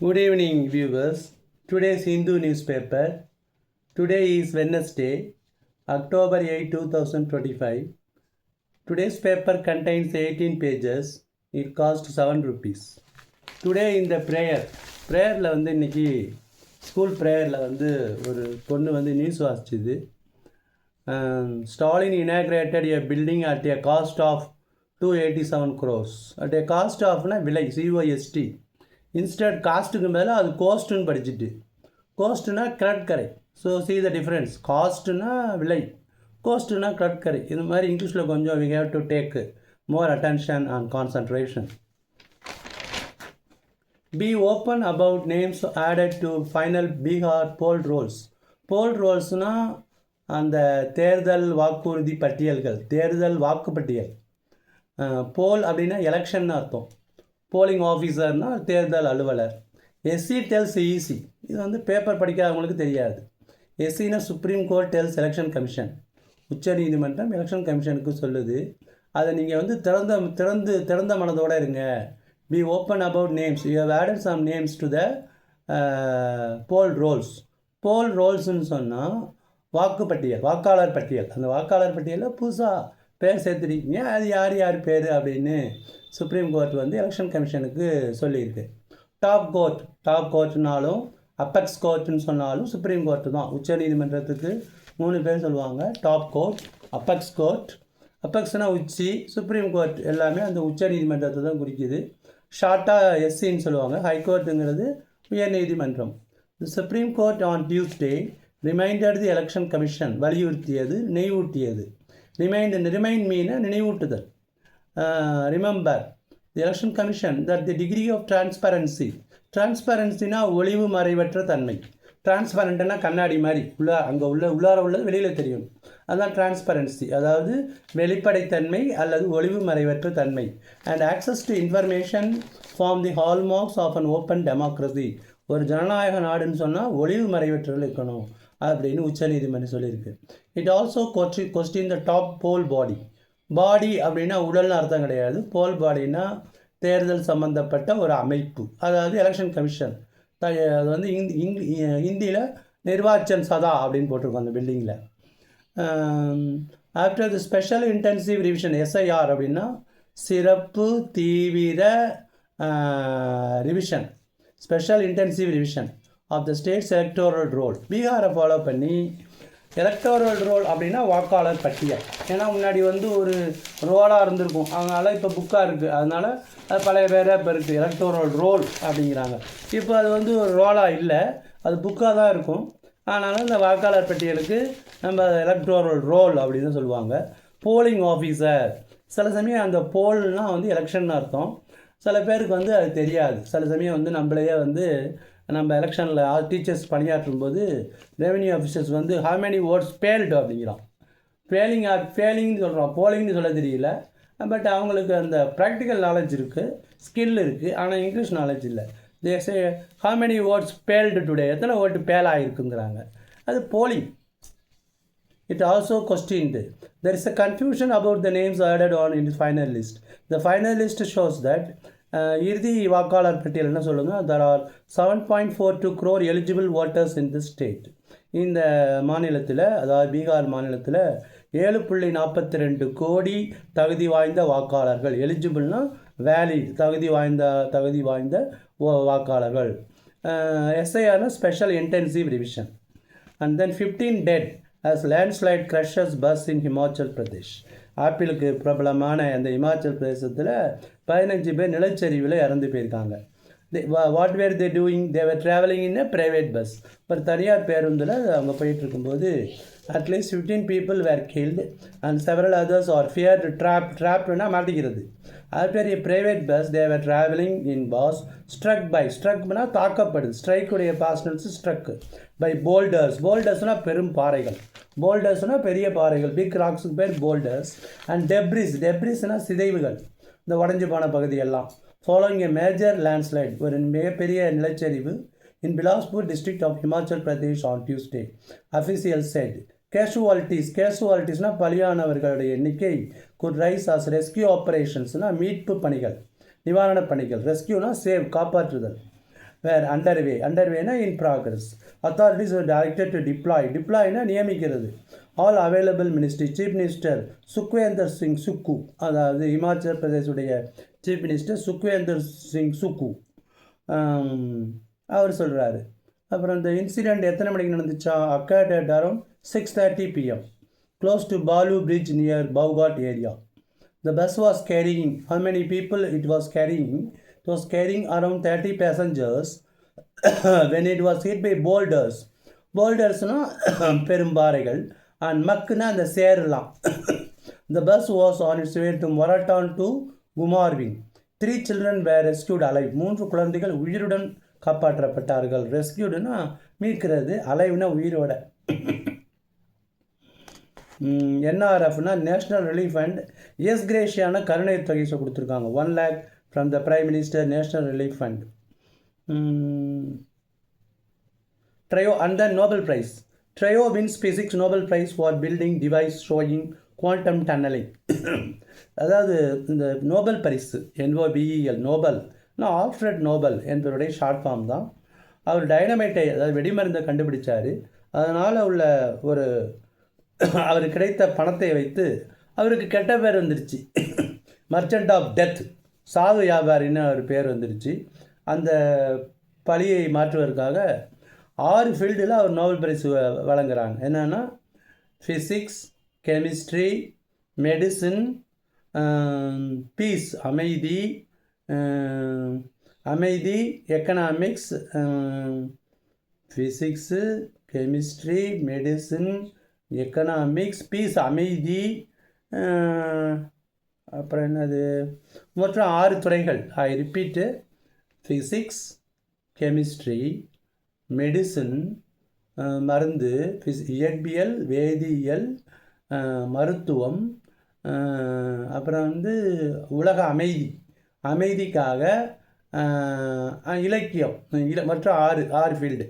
Good evening, viewers. Today's Hindu newspaper. Today is Wednesday, October 8, 2025. Today's paper contains 18 pages. It costs 7 rupees. Today in the prayerல வந்து இன்னைக்கு school ப்ரேயரில் வந்து ஒரு பொண்ணு வந்து news வாசிச்சுது. Stalin inaugurated a building at a cost of 287 crores. At a cost of விலை COST. Instead காஸ்ட்டுக்கு மேலே அது கோஸ்ட்டுன்னு படிச்சுட்டு கோஸ்ட்டுனா கடற்கரை. So see the difference. காஸ்ட்டுனா விலை, கோஸ்ட்டுனா கடற்கரை. இது மாதிரி இங்கிலீஷில் கொஞ்சம் we have to take more attention and concentration. Be open about names added to final Bihar poll rolls. போல் ரோல்ஸ்னால் அந்த தேர்தல் வாக்குறுதி பட்டியல்கள், தேர்தல் வாக்குப்பட்டியல். போல் அப்படின்னா எலெக்ஷன் அர்த்தம். போலிங் ஆஃபீஸர்னால் தேர்தல் அலுவலர். எஸ்சி டெல்ஸ் இசி, இது வந்து பேப்பர் படிக்காதவங்களுக்கு தெரியாது. எஸ்சினா சுப்ரீம் கோர்ட் டெல்ஸ் எலெக்ஷன் கமிஷன், உச்ச நீதிமன்றம் எலெக்ஷன் கமிஷனுக்கு சொல்லுது. அதை நீங்கள் வந்து திறந்த மனதோடு இருங்க. Be open about names. You have added some names to the poll rolls. போல் ரோல்ஸ்ன்னு சொன்னால் வாக்குப்பட்டியல், வாக்காளர் பட்டியல். அந்த வாக்காளர் பட்டியலில் புதுசாக பேர் சேர்த்துருக்கீங்க, அது யார் யார் பேர் அப்படின்னு சுப்ரீம் கோர்ட் வந்து எலெக்ஷன் கமிஷனுக்கு சொல்லியிருக்கு. டாப் கோர்ட்னாலும் அப்பெக்ஸ் கோர்ட்டுன்னு சொன்னாலும் சுப்ரீம் கோர்ட்டு தான். உச்ச நீதிமன்றத்துக்கு 3 பேர் சொல்லுவாங்க. Top court, apex court. அப்பெக்ஸ்னால் உச்சி, சுப்ரீம் கோர்ட் எல்லாமே அந்த உச்ச நீதிமன்றத்தை தான் குறிக்குது. ஷார்ட்டாக எஸ்சின்னு சொல்லுவாங்க. ஹைகோர்ட்டுங்கிறது உயர் நீதிமன்றம். Supreme court on Tuesday reminded the election commission, வலியுறுத்தியது, நினைவூட்டியது. ரிமைண்ட் மீன நினைவூட்டுதல். Remember the election commission that the degree of டிரான்ஸ்பரன்சினா ஒளிவு மறைவற்ற தன்மை. டிரான்ஸ்பரண்ட்னா கண்ணாடி மாதிரி உள்ளார உள்ளது வெளியில் தெரியும், அதுதான் டிரான்ஸ்பரன்சி. அதாவது வெளிப்படைத்தன்மை அல்லது ஒளிவு மறைவற்ற தன்மை. And access to information form the hallmarks of an open democracy. ஒரு ஜனநாயக நாடுன்னு சொன்னால் ஒளிவு மறைவற்றல் இருக்கணும் அப்படின்னு உச்சநீதிமன்றம் சொல்லியிருக்கு. It also question the top poll body அப்படின்னா உடல்னு அர்த்தம் கிடையாது. போல் பாடினா தேர்தல் சம்மந்தப்பட்ட ஒரு அமைப்பு, அதாவது எலெக்ஷன் கமிஷன். அது வந்து இந்தியில் நிர்வாச்சன் சதா அப்படின்னு போட்டிருக்கோம் அந்த பில்டிங்கில். After the special intensive revision, SIR அப்படின்னா சிறப்பு தீவிர revision, special intensive revision of the states electoral roll. பீகாரை ஃபாலோ பண்ணி எலக்டோரல் ரோல் அப்படின்னா வாக்காளர் பட்டியல். ஏன்னா முன்னாடி வந்து ஒரு ரோலாக இருந்திருக்கும், அதனால் இப்போ புக்காக இருக்குது, அதனால் அது பழைய பேராக இப்போ இருக்குது, எலக்டோரல் ரோல் அப்படிங்கிறாங்க. இப்போ அது வந்து ஒரு ரோலாக இல்லை, அது புக்காக தான் இருக்கும். அதனால் இந்த வாக்காளர் பட்டியலுக்கு நம்ம எலக்டோரல் ரோல் அப்படின்னு சொல்லுவாங்க. போலிங் ஆஃபீஸர், சில சமயம் அந்த போல்னால் வந்து எலெக்ஷன் அர்த்தம். சில பேருக்கு வந்து அது தெரியாது. சில சமயம் வந்து நம்மளையே வந்து நம்ம எலெக்ஷனில் டீச்சர்ஸ் பணியாற்றும் போது ரெவென்யூ ஆஃபீஸர்ஸ் வந்து ஹவ் மெனி ஓட்ஸ் பேல்டு அப்படிங்கிறான். ஃபேலிங்னு சொல்கிறோம், போலிங்னு சொல்ல தெரியல. பட் அவங்களுக்கு அந்த ப்ராக்டிக்கல் நாலேஜ் இருக்குது, ஸ்கில் இருக்குது, ஆனால் இங்கிலீஷ் நாலேஜ் இல்லை. தே சே ஹவ் மெனி ஓட்ஸ் பேல்டு டுடே, எத்தனை ஓட்டு பேல் ஆகிருக்குங்கிறாங்க. அது polling. It also questioned. There is a confusion about the names added on in the final list. The final list shows that இறுதி வாக்காளர் பட்டியல் என்ன சொல்லுங்க, there are 7.42 crore eligible voters in this state. இந்த மாநிலத்தில், அதாவது பீகார் மாநிலத்தில் 7.42 கோடி தகுதி வாய்ந்த வாக்காளர்கள். எலிஜிபிள்னா வேலிட், தகுதி வாய்ந்த வாக்காளர்கள். எஸ்ஐஆர்னா special intensive revision. And then 15 dead as landslide crushes bus in Himachal Pradesh. ஆப்பிளுக்கு பிரபலமான அந்த இமாச்சல் பிரதேசத்தில் 15 பேர் நிலச்சரிவில் இறந்து போயிருக்காங்க. What were they doing? They were travelling in a private bus. ஒரு தனியார் பேருந்தில் அவங்க போயிட்டு இருக்கும்போது at least 15 people were killed and several others are feared ட்ராப்னா மாட்டிக்கிறது. After a private bus they were travelling in was ஸ்ட்ரக்னா தாக்கப்படுது. ஸ்ட்ரைக்குடைய பாஸ்டன்ஸ் ஸ்ட்ரக் பை போல்டர்ஸ்னால் பெரும் பாறைகள். போல்டர்ஸ்னால் பெரிய பாறைகள், பிக் ராக்ஸுக்கு பேர் போல்டர்ஸ். அண்ட் டெப்ரிஸ்னால் சிதைவுகள், இந்த உடஞ்சி போன பகுதியெல்லாம். ஃபாலோயிங் எ மேஜர் லேண்ட்ஸ்லைட், ஒரு மிகப்பெரிய நிலச்சரிவு in Bilaspur district of Himachal Pradesh on Tuesday, official said. கேஷுவாலிட்டிஸ்னால் பலியானவர்களுடைய எண்ணிக்கை குட் ரைஸ் ஆஸ் ரெஸ்கியூ ஆப்ரேஷன்ஸ்னால் மீட்பு பணிகள், நிவாரணப் பணிகள். ரெஸ்கியூனா சேவ், காப்பாற்றுதல். வேர் அண்டர்வேனா in progress. Authorities were directed to deployனா நியமிக்கிறது. All available ministry chief minister Sukhvinder Singh Sukhu, அதாவது இமாச்சல பிரதேசுடைய சீஃப் மினிஸ்டர் சுக்வேந்தர் சிங் சுக்கு அவர் சொல்கிறாரு. அப்புறம் இந்த இன்சிடெண்ட் எத்தனை மணிக்கு நடந்துச்சா? Occurred at around 6:30 PM close to Balu Bridge near Bowghat area. The bus was carrying, how many people it was carrying? It was carrying around 30 passengers when it was hit by boulders. Bouldersனா பெரும்பாறைகள், and மக்குன்னா அந்த சேரலாம். The bus was on its way to Moraton to Gumarwing. 3 children were rescued alive. 3 குழந்தைகள் உயிருடன் காப்பாற்றப்பட்டார்கள். ரெஸ்கியூடுனா மீட்கிறது, அலைவ்னா உயிரோட. என்ஆர்எஃப்னா நேஷ்னல் ரிலீஃப் அண்ட் எஸ் கிரேஷியான கருணை தொகை கொடுத்துருக்காங்க. 1 lakh from the prime minister national relief fund. Trio and the Nobel prize. Trio wins physics Nobel prize for building device showing quantum tunnelling. அதாவது இந்த நோபல் பரிசு NOBEL நோபல் ஆல்ஃப்ரெட் நோபல் என்பவருடைய short form தான். அவர் டைனமைட்டை, அதாவது வெடிமருந்தை கண்டுபிடிச்சார். அதனால் உள்ள ஒரு அவருக்கு கிடைத்த பணத்தை வைத்து அவருக்கு கெட்ட பேர் வந்துருச்சு. மர்ச்சன்ட் ஆஃப் டெத், சாவு வியாபாரின்னு அவர் பேர் வந்துருச்சு. அந்த பழியை மாற்றுவதற்காக 6 ஃபீல்டில் அவர் நோபல் பரிசு வழங்குறாங்க. என்னென்னா ஃபிசிக்ஸ், கெமிஸ்ட்ரி, மெடிசின், பீஸ் அமைதி, economics, physics, chemistry, medicine, economics, peace அமைதி, அப்புறம் என்னது, மொத்தம் 6 துறைகள். I repeat: physics, chemistry, medicine, மருந்து, இயற்பியல், வேதியியல், மருத்துவம், அப்புறம் உலக அமைதிக்காக இலக்கியம், மற்ற 6 field.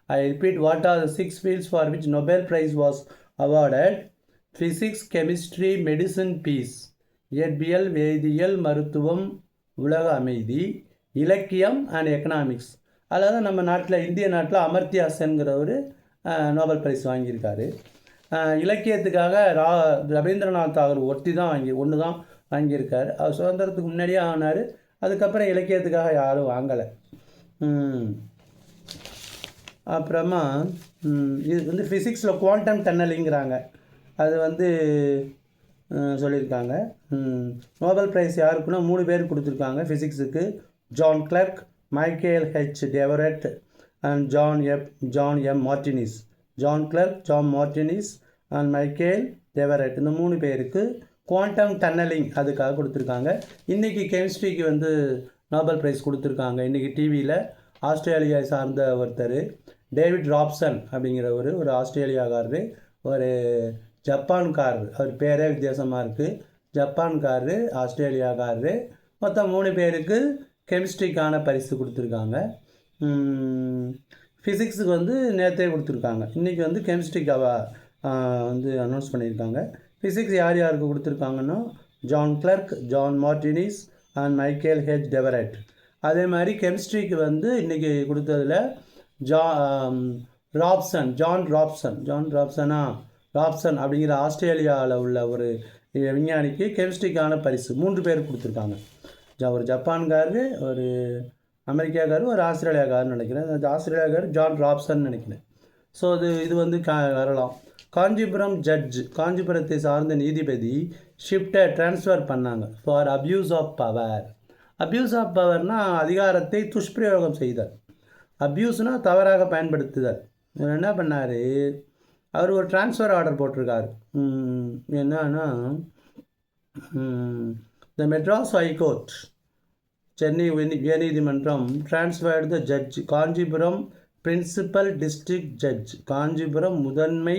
I repeat, what are the 6 fields for which Nobel Prize was awarded? Physics, chemistry, medicine, peace. இயற்பியல், வேதியியல், மருத்துவம், உலக அமைதி, இலக்கியம் அண்ட் எக்கனாமிக்ஸ். அதாவது நம்ம நாட்டில், இந்திய நாட்டில் அமர்த்தியா சென்கிறவர் நோபல் பிரைஸ் வாங்கியிருக்காரு. இலக்கியத்துக்காக ரவீந்திரநாத் தாகூர் ஒன்று தான் வாங்கியிருக்காரு. அவர் சுதந்திரத்துக்கு முன்னாடியே ஆனார். அதுக்கப்புறம் இலக்கியத்துக்காக யாரும் வாங்கலை. அப்புறமா இது ஃபிசிக்ஸில் குவாண்டம் டன்னலிங்கிறாங்க. அது சொல்லியிருக்காங்க. நோபல் ப்ரைஸ் யாருக்குன்னா 3 பேர் கொடுத்துருக்காங்க ஃபிசிக்ஸுக்கு: John Clarke, Michael H Devoret and John M Martinis. John Clarke, John Martinis and Michael Devoret, இந்த 3 பேருக்கு குவாண்டம் டன்னலிங் அதுக்காக கொடுத்துருக்காங்க. இன்றைக்கி கெமிஸ்ட்ரிக்கு நோபல் ப்ரைஸ் கொடுத்துருக்காங்க. இன்றைக்கி டிவியில் ஆஸ்திரேலியாவை சார்ந்த ஒருத்தர் டேவிட் ராப்சன் அப்படிங்கிறவர், ஒரு ஆஸ்திரேலியாக்காரரு, ஒரு ஜப்பான்காரர். அவர் பேரே வித்தியாசமாக இருக்குது. ஜப்பான்காரரு, ஆஸ்திரேலியாக்காரரு, மொத்தம் 3 பேருக்கு கெமிஸ்ட்ரிக்கான பரிசு கொடுத்துருக்காங்க. ஃபிசிக்ஸுக்கு நேற்றே கொடுத்துருக்காங்க. இன்றைக்கி கெமிஸ்ட்ரிக்காக அனௌன்ஸ் பண்ணியிருக்காங்க. ஃபிசிக்ஸ் யாருக்கு கொடுத்துருக்காங்கன்னா John Clarke, John Martinis and Michael H Devoret. அதே மாதிரி கெமிஸ்ட்ரிக்கு இன்றைக்கி கொடுத்ததில் ராப்சன் அப்படிங்கிற ஆஸ்திரேலியாவில் உள்ள ஒரு விஞ்ஞானிக்கு கெமிஸ்ட்ரிக்கான பரிசு 3 பேர் கொடுத்துருக்காங்க. ஒரு ஜப்பான்காரரு, ஒரு அமெரிக்காக்காரரு, ஒரு ஆஸ்திரேலியாக்காரன்னு நினைக்கிறேன். அந்த ஆஸ்திரேலியாக்காரர் ஜான் ராப்சன் நினைக்கிறேன். ஸோ இது வரலாம். காஞ்சிபுரத்தை சார்ந்த நீதிபதி ட்ரான்ஸ்ஃபர் பண்ணாங்க for abuse of power. Abuse of பவர்னால் அதிகாரத்தை துஷ்பிரயோகம் செய்தல். அப்யூஸ்னால் தவறாக பயன்படுத்துதல். இவர் என்ன பண்ணார், அவர் ஒரு ட்ரான்ஸ்ஃபர் ஆர்டர் போட்டிருக்காரு. என்னன்னா, த மெட்ராஸ் ஹைகோர்ட், சென்னை உயர்நீதிமன்றம் transferred the judge Kanchipuram principal district judge, Kanchipuram முதன்மை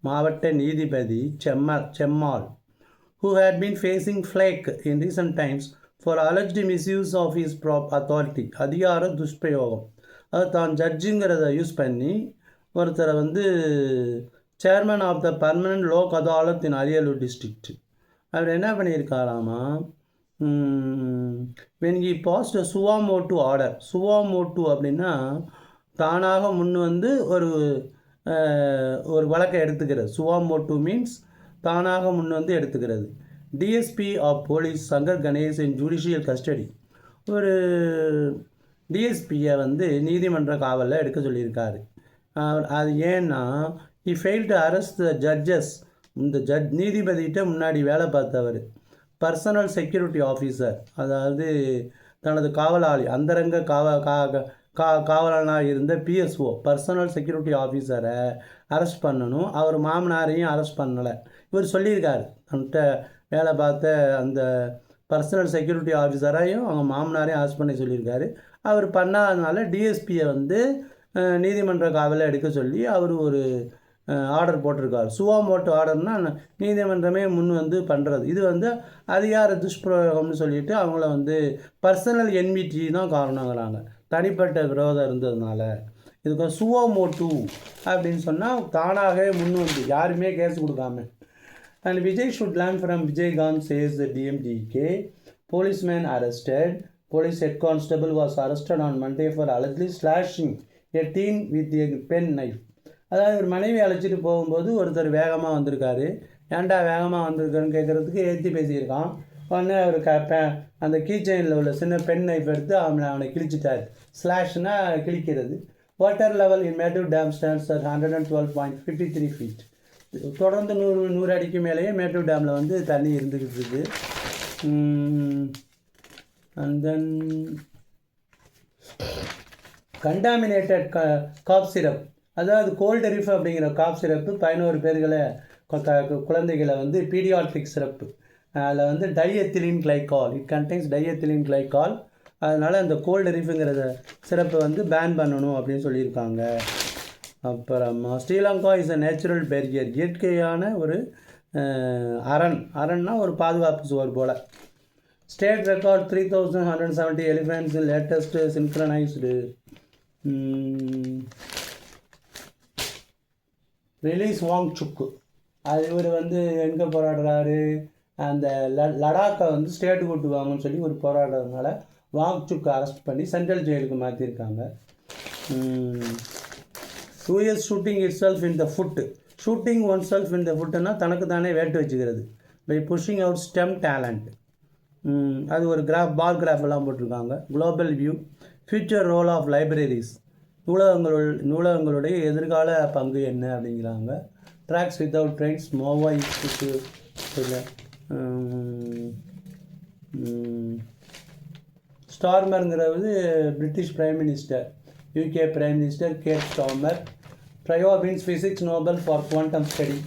மாவட்ட நீதிபதி செம்மாள், who had been facing flak in recent times for alleged misuse of his authority. அதிகார துஷ்பிரயோகம். அது தான் ஜட்ஜுங்கிறத யூஸ் பண்ணி ஒருத்தரை chairman of the permanent Lok Adalat in Ariyalur district அவர் என்ன பண்ணியிருக்காராமா, when he passed a suwamoto order. suwamoto அப்படின்னா தானாக முன் வந்து ஒரு வழக்கை எடுத்துக்கிறது. சுவாமோட்டோ மீன்ஸ் தானாக முன் வந்து எடுத்துக்கிறது. DSP of police Shankar Ganesh in judicial custody. ஒரு டிஎஸ்பியை வந்து நீதிமன்ற காவலில் எடுக்க சொல்லியிருக்காரு. அது ஏன்னா he failed to arrest the judges. இந்த நீதிபதிகிட்ட முன்னாடி வேலை பார்த்தவர் பர்சனல் செக்யூரிட்டி ஆஃபீஸர், அதாவது தனது காவலாளி அந்தரங்க காவலனாக இருந்த பிஎஸ்ஓ பர்சனல் செக்யூரிட்டி ஆஃபீஸரை அரெஸ்ட் பண்ணணும். அவர் மாமனாரையும் அரெஸ்ட் பண்ணலை. இவர் சொல்லியிருக்காரு தன்கிட்ட வேலை பார்த்த அந்த பர்சனல் செக்யூரிட்டி ஆஃபீஸரையும் அவங்க மாமனாரையும் அரெஸ்ட் பண்ணி சொல்லியிருக்காரு. அவர் பண்ணாதனால டிஎஸ்பியை வந்து நீதிமன்ற காவலில் எடுக்க சொல்லி அவர் ஒரு ஆர்டர் போட்டிருக்கார். சுவாமோட்டோ ஆர்டர்னால் நீதிமன்றமே முன் வந்து பண்ணுறது. இது வந்து அதிகார துஷ்பிரயோகம்னு சொல்லிட்டு அவங்கள வந்து பர்சனல் என்மிட்டி தான் காரணங்கிறாங்க, தனிப்பட்ட விரோதம் இருந்ததுனால. இதுக்கு சுவாமோட்டோ அப்படின்னு சொன்னால் தானாகவே முன் வந்து யாருமே கேஸ் கொடுக்காம. And Vijay should learn from Vijayakanth says the DMDK. policeman arrested. Police head constable was arrested on Monday for allegedly slashing a teen with a pen knife. அதாவது ஒரு மனைவி அழைச்சிட்டு போகும்போது ஒருத்தர் வேகமாக வந்திருக்காரு. ஏன்டா வேகமாக வந்திருக்காருன்னு கேட்குறதுக்கு ஏற்றி பேசியிருக்கான். உடனே அவர் அந்த கீச்சைனில் உள்ள சின்ன பென் நைஃப் எடுத்து அவனை கிழிச்சிட்டார். ஸ்லாஷ்னா கிழிக்கிறது. Water level in Mettur dam stands at 112.53 feet. தொடர்ந்து 100 அடிக்கு மேலேயே மேட்டூர் டேமில் வந்து தண்ணி இருந்துக்கிட்டு இருக்குது. And then contaminated cough syrup, அதாவது கோல்டு ரிஃப் அப்படிங்கிற காப் சிரப்பு 11 பேர்களை குழந்தைகளை வந்து பீடியாட்ரிக் சிரப்பு. அதில் வந்து டைஎத்திலின் கிளைகால், இட் கண்டெய்ன்ஸ் டைஎத்திலின் கிளைகால். அதனால் அந்த கோல்டு ரிஃப்ங்கிற சிரப்பை வந்து பேன் பண்ணணும் அப்படின்னு சொல்லியிருக்காங்க. அப்புறமா Sri Lanka is a natural barrier, இயற்கையான ஒரு அரண்னா ஒரு பாதுகாப்பு சுவர் போல். ஸ்டேட் ரெக்கார்ட் 3170 எலிஃபென்ட்ஸ் இன் லேட்டஸ்ட் சின்க்ரனைஸ்டு ரிலீஸ் வாங்சுக்கு. அது இவர் வந்து எங்கே போராடுறாரு, அந்த லடாக்கை வந்து ஸ்டேட்டு கூட்டு வாங்கன்னு சொல்லி ஒரு போராடுறதுனால வாங்சுக்கு அரெஸ்ட் பண்ணி சென்ட்ரல் ஜெயிலுக்கு மாற்றிருக்காங்க. US shooting itself in the foot. Shooting oneself in the ஃபுட்டுன்னா தனக்கு தானே வேட்டு வச்சுக்கிறது. By pushing out STEM talent. அது ஒரு பார் கிராஃப் எல்லாம் போட்டிருக்காங்க. Global view future role of libraries, நூலகங்களுடைய எதிர்கால பங்கு என்ன அப்படிங்கிறாங்க. ட்ராக்ஸ் வித்தவுட் ட்ரெயின்ஸ் மோவா இல்லை. ஸ்டார்மருங்கிறது British prime minister, UK prime minister Keir Starmer. Trio wins physics Nobel for quantum study.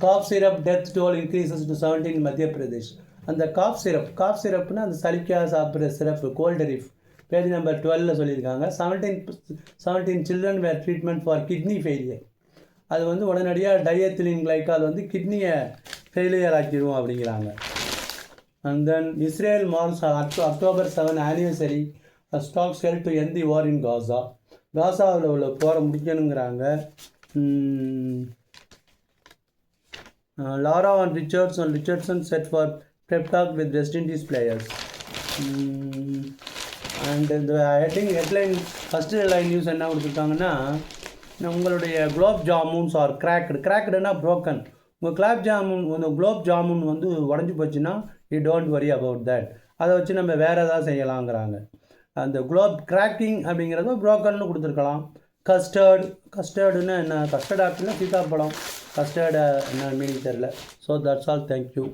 Cough syrup death toll increases to 17 Madhya Pradesh. அந்த காஃப் சிரப்னா அந்த சளிக்காக சாப்பிட்ற syrup, Coldrif, page number 12 சொல்லியிருக்காங்க. 17 children were treatment for kidney failure. அது வந்து உடனடியாக டைஎத்திலின் glycol வந்து கிட்னியை ஃபெயிலியர் ஆக்கிடுவோம் அப்படிங்கிறாங்க. And then Israel marks October 7 anniversary talks help to end the war in Gaza. காசாவில் உள்ள போரை முடிக்கணுங்கிறாங்க. Lara and Richardson set for prep talk with West Indies players. And the headline first line news என்ன கொடுத்துருக்காங்கன்னா, உங்களுடைய gulab jamuns R கிராக்டுனா broken. உங்கள் குலோப் ஜாமுன் வந்து உடஞ்சி போச்சுன்னா you don't worry about that. அதை வச்சு நம்ம வேறு ஏதாவது செய்யலாங்கிறாங்க. அந்த குலோப் கிராக்கிங் அப்படிங்கிறத ப்ரோக்கன்னு கொடுத்துருக்கலாம். கஸ்டர்டுன்னா என்ன, கஸ்டர்ட் ஆப்பிள்னா சீதாப்பழம், கஸ்டர்டு என்ன மீனிங் தெரில. So that's all, thank you.